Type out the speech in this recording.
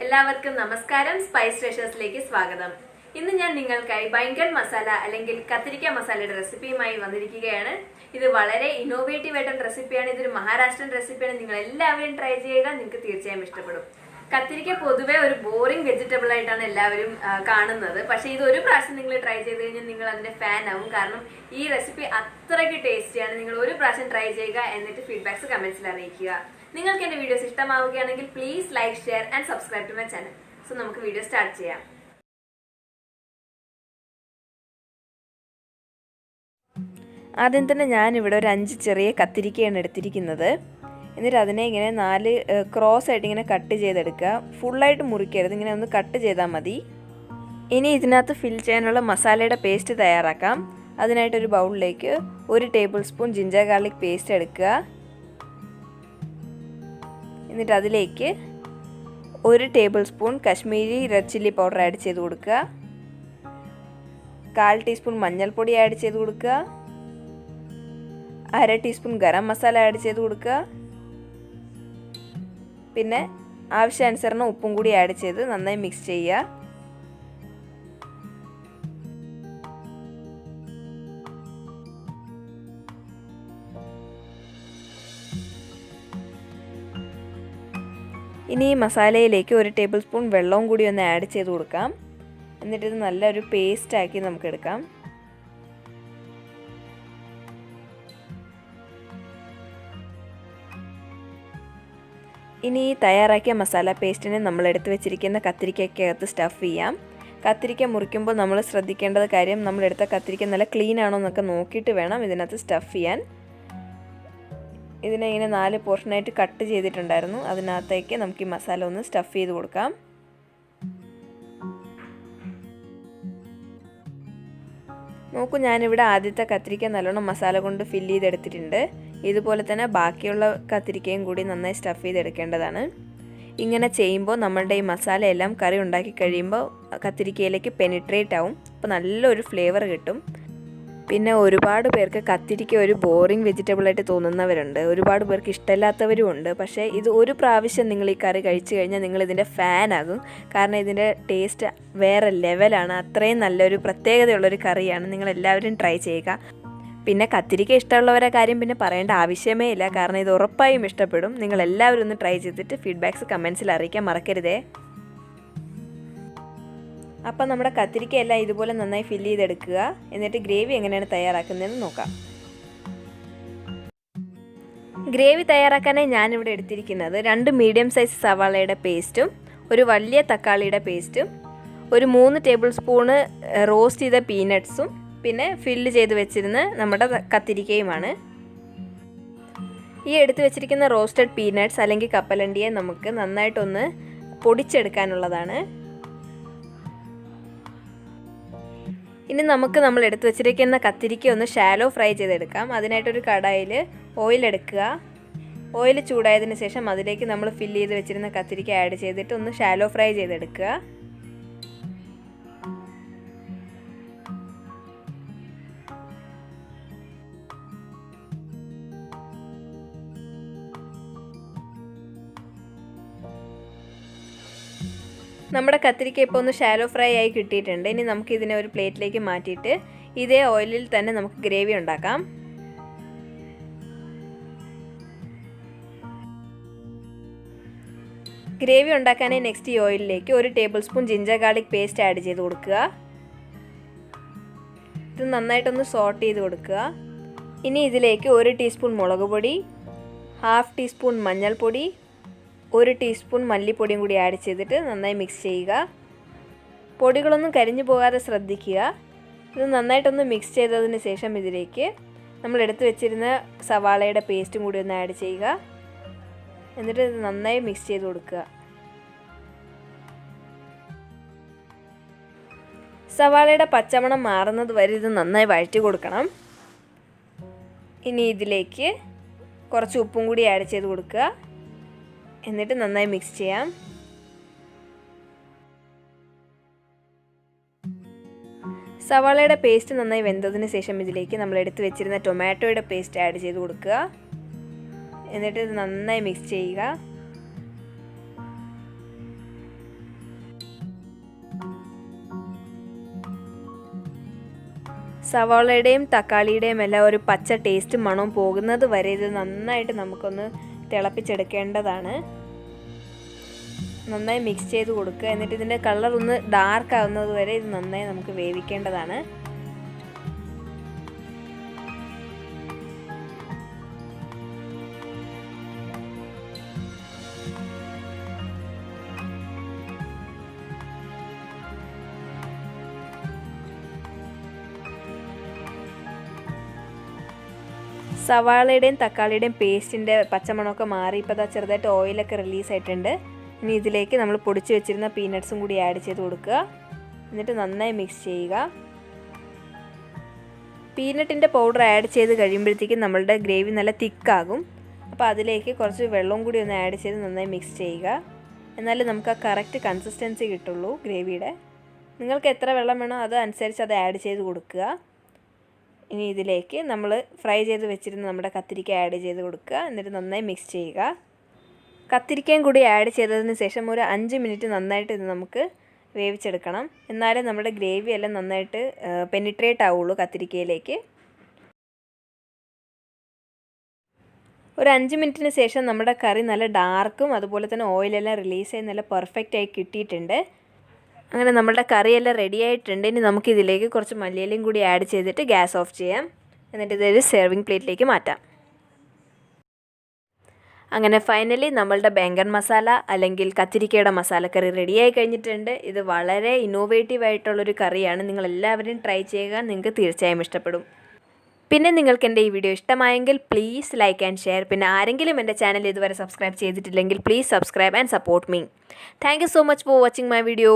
എല്ലാവർക്കും നമസ്കാരം. സ്പൈസ് ട്രഷേഴ്സിലേക്ക് സ്വാഗതം. ഇന്ന് ഞാൻ നിങ്ങൾക്കായി ബൈങ്കൺ മസാല അല്ലെങ്കിൽ കത്തിരിക്ക മസാലയുടെ റെസിപ്പിയുമായി വന്നിരിക്കുകയാണ്. ഇത് വളരെ ഇന്നോവേറ്റീവ് ആയിട്ടുള്ള റെസിപ്പിയാണ്. ഇതൊരു മഹാരാഷ്ട്രൻ റെസിപ്പിയാണ്. നിങ്ങൾ എല്ലാവരും ട്രൈ ചെയ്യുക, നിങ്ങൾക്ക് തീർച്ചയായും ഇഷ്ടപ്പെടും. കത്തിരിക്ക പൊതുവെ ഒരു ബോറിംഗ് വെജിറ്റബിൾ ആയിട്ടാണ് എല്ലാവരും കാണുന്നത്. പക്ഷെ ഇത് ഒരു പ്രാവശ്യം നിങ്ങൾ ട്രൈ ചെയ്ത് കഴിഞ്ഞാൽ നിങ്ങൾ അതിന്റെ ഫാൻ ആവും. കാരണം ഈ റെസിപ്പി അത്രയ്ക്ക് ടേസ്റ്റിയാണ്. നിങ്ങൾ ഒരു പ്രാവശ്യം ട്രൈ ചെയ്യുക, എന്നിട്ട് ഫീഡ്ബാക്സ് കമന്റ്സിൽ അറിയിക്കുക. നിങ്ങൾക്ക് എന്റെ വീഡിയോസ് ഇഷ്ടമാവുകയാണെങ്കിൽ please like, share and subscribe to my channel. So നമുക്ക് വീഡിയോ സ്റ്റാർട്ട് ചെയ്യാം. ആദ്യം തന്നെ ഞാനിവിടെ ഒരു 5 ചെറിയ കത്തിരിക്കയാണ് എടുത്തിരിക്കുന്നത്. എന്നിട്ട് അതിനെ ഇങ്ങനെ 4 ക്രോസ് ആയിട്ട് ഇങ്ങനെ കട്ട് ചെയ്തെടുക്കുക. ഫുള്ളായിട്ട് മുറിക്കരുത്, ഇങ്ങനെ ഒന്ന് കട്ട് ചെയ്താൽ മതി. ഇനി ഇതിനകത്ത് ഫിൽ ചെയ്യാനുള്ള മസാലയുടെ പേസ്റ്റ് തയ്യാറാക്കാം. അതിനായിട്ടൊരു ബൗളിലേക്ക് 1 table spoon ginger garlic paste എടുക്കുക. എന്നിട്ട് അതിലേക്ക് 1 table spoon Kashmiri red chilli powder add ചെയ്ത് കൊടുക്കുക. 1/4 ടീസ്പൂൺ മഞ്ഞൾപ്പൊടി ആഡ് ചെയ്ത് കൊടുക്കുക. 1/2 ടീസ്പൂൺ ഗരം മസാല ആഡ് ചെയ്ത് കൊടുക്കുക. പിന്നെ ആവശ്യാനുസരണം ഉപ്പും കൂടി ആഡ് ചെയ്ത് നന്നായി മിക്സ് ചെയ്യുക. ഇനി ഈ മസാലയിലേക്ക് 1 ടേബിൾ സ്പൂൺ വെള്ളവും കൂടി ഒന്ന് ആഡ് ചെയ്ത് കൊടുക്കാം. എന്നിട്ടിത് നല്ലൊരു പേസ്റ്റാക്കി നമുക്ക് എടുക്കാം. ഇനി ഈ തയ്യാറാക്കിയ മസാല പേസ്റ്റിനെ നമ്മൾ എടുത്ത് വെച്ചിരിക്കുന്ന കത്തിരിക്കകത്ത് സ്റ്റഫ് ചെയ്യാം. കത്തിരിക്ക മുറിക്കുമ്പോൾ നമ്മൾ ശ്രദ്ധിക്കേണ്ടത് കാര്യം, നമ്മളെടുത്ത കത്തിരിക്ക നല്ല ക്ലീൻ ആണോ എന്നൊക്കെ നോക്കിയിട്ട് വേണം ഇതിനകത്ത് സ്റ്റഫ് ചെയ്യാൻ. ഇതിനെ ഇങ്ങനെ 4 പോർഷനായിട്ട് കട്ട് ചെയ്തിട്ടുണ്ടായിരുന്നു. അതിനകത്തേക്ക് നമുക്ക് ഈ മസാല ഒന്ന് സ്റ്റഫ് ചെയ്ത് കൊടുക്കാം. നോക്കൂ, ഞാനിവിടെ ആദ്യത്തെ കത്തിരിക്ക നല്ലോണം മസാല കൊണ്ട് ഫില്ല് ചെയ്തെടുത്തിട്ടുണ്ട്. ഇതുപോലെ തന്നെ ബാക്കിയുള്ള കത്തിരിക്കയും കൂടി നന്നായി സ്റ്റഫ് ചെയ്തെടുക്കേണ്ടതാണ്. ഇങ്ങനെ ചെയ്യുമ്പോൾ നമ്മളുടെ ഈ മസാല എല്ലാം കറി ഉണ്ടാക്കി കഴിയുമ്പോൾ കത്തിരിക്കയിലേക്ക് പെനിട്രേറ്റ് ആവും. അപ്പോൾ നല്ലൊരു ഫ്ലേവർ കിട്ടും. പിന്നെ ഒരുപാട് പേർക്ക് കത്തിരിക്ക ഒരു ബോറിംഗ് വെജിറ്റബിളായിട്ട് തോന്നുന്നവരുണ്ട്, ഒരുപാട് പേർക്ക് ഇഷ്ടമില്ലാത്തവരും ഉണ്ട്. പക്ഷേ ഇത് ഒരു പ്രാവശ്യം നിങ്ങൾ ഈ കറി കഴിച്ചു കഴിഞ്ഞാൽ നിങ്ങൾ ഇതിൻ്റെ ഫാനാകും. കാരണം ഇതിൻ്റെ ടേസ്റ്റ് വേറെ ലെവലാണ്. അത്രയും നല്ലൊരു പ്രത്യേകതയുള്ളൊരു കറിയാണ്. നിങ്ങളെല്ലാവരും ട്രൈ ചെയ്യുക. പിന്നെ കത്തിരിക്ക ഇഷ്ടമുള്ളവരുടെ കാര്യം പിന്നെ പറയേണ്ട ആവശ്യമേ ഇല്ല. കാരണം ഇത് ഉറപ്പായും ഇഷ്ടപ്പെടും. നിങ്ങളെല്ലാവരും ഒന്ന് ട്രൈ ചെയ്തിട്ട് ഫീഡ്ബാക്സ് കമൻസിൽ അറിയിക്കാൻ മറക്കരുതേ. അപ്പം നമ്മുടെ കത്തിരിക്ക എല്ലാം ഇതുപോലെ നന്നായി ഫില്ല് ചെയ്തെടുക്കുക. എന്നിട്ട് ഗ്രേവി എങ്ങനെയാണ് തയ്യാറാക്കുന്നതെന്ന് നോക്കാം. ഗ്രേവി തയ്യാറാക്കാനായി ഞാനിവിടെ എടുത്തിരിക്കുന്നത് 2 മീഡിയം സൈസ് സവാളയുടെ പേസ്റ്റും 1 വലിയ തക്കാളിയുടെ പേസ്റ്റും 3 ടേബിൾ സ്പൂണ് റോസ്റ്റ് ചെയ്ത പീനട്ട്സും പിന്നെ ഫില്ല് ചെയ്ത് വെച്ചിരുന്ന നമ്മുടെ കത്തിരിക്കയുമാണ്. ഈ എടുത്ത് വെച്ചിരിക്കുന്ന റോസ്റ്റഡ് പീനട്ട്സ് അല്ലെങ്കിൽ കപ്പലണ്ടിയെ നമുക്ക് നന്നായിട്ടൊന്ന് പൊടിച്ചെടുക്കാനുള്ളതാണ്. ഇനി നമ്മൾ എടുത്ത് വെച്ചിരിക്കുന്ന കത്തിരിക്ക ഒന്ന് ഷാലോ ഫ്രൈ ചെയ്തെടുക്കാം. അതിനായിട്ടൊരു കടായിൽ ഓയിൽ എടുക്കുക. ഓയിൽ ചൂടായതിന് ശേഷം അതിലേക്ക് നമ്മൾ ഫില്ല് ചെയ്ത് വെച്ചിരുന്ന കത്തിരിക്ക ആഡ് ചെയ്തിട്ട് ഒന്ന് ഷാലോ ഫ്രൈ ചെയ്തെടുക്കുക. നമ്മുടെ കത്തിരിക്ക ഇപ്പോൾ ഒന്ന് ഷാലോ ഫ്രൈ ആയി കിട്ടിയിട്ടുണ്ട്. ഇനി നമുക്ക് ഇതിനെ ഒരു പ്ലേറ്റിലേക്ക് മാറ്റിയിട്ട് ഇതേ ഓയിലിൽ തന്നെ നമുക്ക് ഗ്രേവി ഉണ്ടാക്കാം. ഗ്രേവി ഉണ്ടാക്കാനായി നെക്സ്റ്റ് ഈ ഓയിലിലേക്ക് 1 table spoon ginger garlic paste add ചെയ്ത് കൊടുക്കുക. ഇത് നന്നായിട്ടൊന്ന് സോട്ട് ചെയ്ത് കൊടുക്കുക. ഇനി ഇതിലേക്ക് 1 ടീസ്പൂൺ മുളക് പൊടി, 1/2 ടീസ്പൂൺ മഞ്ഞൾപ്പൊടി, 1 ടീസ്പൂൺ മല്ലിപ്പൊടിയും കൂടി ആഡ് ചെയ്തിട്ട് നന്നായി മിക്സ് ചെയ്യുക. പൊടികളൊന്നും കരിഞ്ഞു പോകാതെ ശ്രദ്ധിക്കുക. ഇത് നന്നായിട്ടൊന്ന് മിക്സ് ചെയ്തതിന് ശേഷം ഇതിലേക്ക് നമ്മൾ എടുത്ത് വെച്ചിരുന്ന സവാളയുടെ പേസ്റ്റും കൂടി ഒന്ന് ആഡ് ചെയ്യുക. എന്നിട്ട് ഇത് നന്നായി മിക്സ് ചെയ്ത് കൊടുക്കുക. സവാളയുടെ പച്ചമണം മാറുന്നത് വരെ ഇത് നന്നായി വഴറ്റി കൊടുക്കണം. ഇനി ഇതിലേക്ക് കുറച്ച് ഉപ്പും കൂടി ആഡ് ചെയ്ത് കൊടുക്കുക. എന്നിട്ട് നന്നായി മിക്സ് ചെയ്യാം. സവാളയുടെ പേസ്റ്റ് നന്നായി വെന്തതിന് ശേഷം ഇതിലേക്ക് നമ്മൾ എടുത്ത് വെച്ചിരുന്ന ടൊമാറ്റോയുടെ പേസ്റ്റ് ആഡ് ചെയ്ത് കൊടുക്കുക. എന്നിട്ട് ഇത് നന്നായി മിക്സ് ചെയ്യുക. സവാളയുടെയും തക്കാളിയുടെയും എല്ലാം ഒരു പച്ച ടേസ്റ്റ് മണവും പോകുന്നത് വരെ ഇത് നന്നായിട്ട് നമുക്കൊന്ന് തിളപ്പിച്ചെടുക്കേണ്ടതാണ്. നന്നായി മിക്സ് ചെയ്ത് കൊടുക്കുക. എന്നിട്ട് ഇതിൻ്റെ കളർ ഒന്ന് ഡാർക്ക് ആവുന്നത് വരെ ഇത് നന്നായി നമുക്ക് വേവിക്കേണ്ടതാണ്. സവാളയുടെയും തക്കാളിയുടെയും പേസ്റ്റിൻ്റെ പച്ചമണമൊക്കെ മാറി ഇപ്പോൾ അതാ ചെറുതായിട്ട് ഓയിലൊക്കെ റിലീസായിട്ടുണ്ട്. ഇനി ഇതിലേക്ക് നമ്മൾ പൊടിച്ച് വെച്ചിരുന്ന പീനട്ട്സും കൂടി ആഡ് ചെയ്ത് കൊടുക്കുക. എന്നിട്ട് നന്നായി മിക്സ് ചെയ്യുക. പീനട്ടിൻ്റെ പൗഡർ ആഡ് ചെയ്ത് കഴിയുമ്പോഴത്തേക്കും നമ്മളുടെ ഗ്രേവി നല്ല തിക്കാകും. അപ്പോൾ അതിലേക്ക് കുറച്ച് വെള്ളവും കൂടി ഒന്ന് ആഡ് ചെയ്ത് നന്നായി മിക്സ് ചെയ്യുക. എന്നാലും നമുക്ക് ആ കറക്റ്റ് കൺസിസ്റ്റൻസി കിട്ടുള്ളൂ ഗ്രേവിയുടെ. നിങ്ങൾക്ക് എത്ര വെള്ളം വേണോ അതനുസരിച്ച് അത് ആഡ് ചെയ്ത് കൊടുക്കുക. ഇനി ഇതിലേക്ക് നമ്മൾ ഫ്രൈ ചെയ്ത് വെച്ചിരുന്ന നമ്മുടെ കത്തിരിക്ക ആഡ് ചെയ്ത് കൊടുക്കുക. എന്നിട്ട് നന്നായി മിക്സ് ചെയ്യുക. കത്തിരിക്കയും കൂടി ആഡ് ചെയ്തതിന് ശേഷം ഒരു 5 മിനിറ്റ് നന്നായിട്ട് ഇത് നമുക്ക് വേവിച്ചെടുക്കണം. എന്നാലേ നമ്മുടെ ഗ്രേവി എല്ലാം നന്നായിട്ട് പെനിട്രേറ്റ് ആവുള്ളൂ കത്തിരിക്കയിലേക്ക്. ഒരു 5 മിനിറ്റിന് ശേഷം നമ്മുടെ കറി നല്ല ഡാർക്കും അതുപോലെ തന്നെ ഓയിലെല്ലാം റിലീസ് ചെയ്ത് നല്ല പെർഫെക്റ്റായി കിട്ടിയിട്ടുണ്ട്. അങ്ങനെ നമ്മുടെ കറിയെല്ലാം റെഡി ആയിട്ടുണ്ട്. ഇനി നമുക്കിതിലേക്ക് കുറച്ച് മല്ലിയിലയും കൂടി ആഡ് ചെയ്തിട്ട് ഗ്യാസ് ഓഫ് ചെയ്യാം. എന്നിട്ട് ഇതൊരു സെർവിങ് പ്ലേറ്റിലേക്ക് മാറ്റാം. അങ്ങനെ ഫൈനലി നമ്മളുടെ ബെങ്കൻ മസാല അല്ലെങ്കിൽ കത്തിരിക്കയുടെ മസാലക്കറി റെഡിയായി കഴിഞ്ഞിട്ടുണ്ട്. ഇത് വളരെ ഇന്നോവേറ്റീവ് ആയിട്ടുള്ളൊരു കറിയാണ്. നിങ്ങളെല്ലാവരും ട്രൈ ചെയ്യുക. നിങ്ങൾക്ക് തീർച്ചയായും ഇഷ്ടപ്പെടും. പിന്നെ നിങ്ങൾക്ക് എൻ്റെ ഈ വീഡിയോ ഇഷ്ടമായെങ്കിൽ പ്ലീസ് ലൈക്ക് ആൻഡ് ഷെയർ. പിന്നെ ആരെങ്കിലും എൻ്റെ ചാനൽ ഇതുവരെ സബ്സ്ക്രൈബ് ചെയ്തിട്ടില്ലെങ്കിൽ please subscribe and support me. Thank you so much for watching my video.